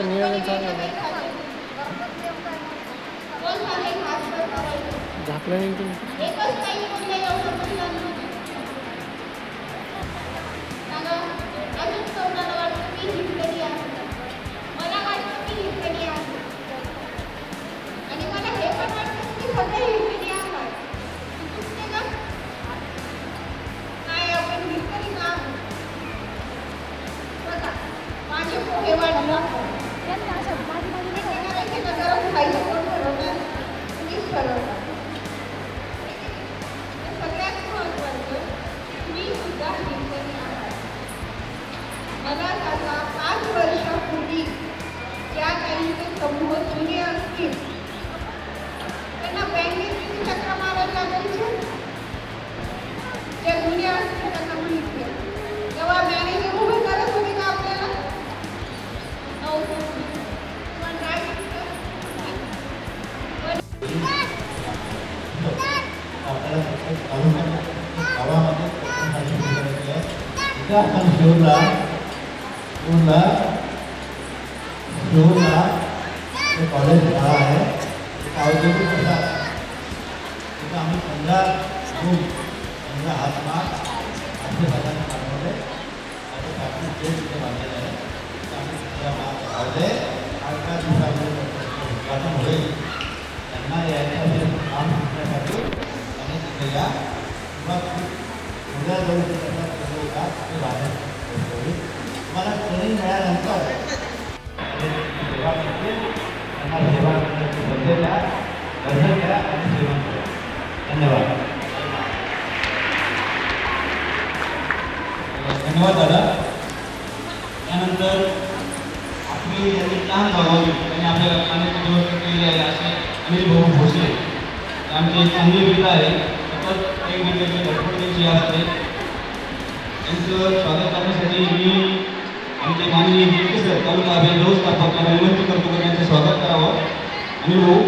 आमचं नियोजन चांगलं आहे. झाकलं नाही तुम्ही. मला आता 5 वर्षापूर्वी ज्या काही समूह जुने असतील त्यांना बँकेत चक्र मारायला लागायचे. ज्या जुने असतील त्यांना माहिती आहे तेव्हा मॅनेजर उभे करत होते का आपल्याला कॉलेज शाळा आहे औद्योगिक प्रसार तिथं आम्ही 15 रूम 15 हातमाग असे पदार्थ बनवले आणि बाकी जे तिथे बांधलेलं आहे तिथं आम्ही 15 माग लावले. 8 दिवसामध्ये उद्घाटन होईल. त्यांना यायचं काम शिकण्यासाठी आणि तिथे या किंवा उद्या जाऊ का ते बाहेर तुम्हाला ट्रेनिंग मिळाल्यानंतर सेवा करतील. त्यांना सेवा करण्याची संधी द्या, दर्शन घ्या आणि सेवा करा. धन्यवाद. धन्यवाद दादा. त्यानंतर आपली यांनी लहान भावावी त्यांनी आपल्या खाण्याची व्यवस्था केली आहे असे अनिल भाऊ भोसले आमची चांगली मित्र आहे. सतत एक मित्राची धडपडीची असते. त्यांचं स्वागत करण्यासाठी मी आमचे माननीय सर तालुका अभियान व्यवस्थापकांना विनंती करतो की त्यांचं स्वागत करावं. अनिल भाऊ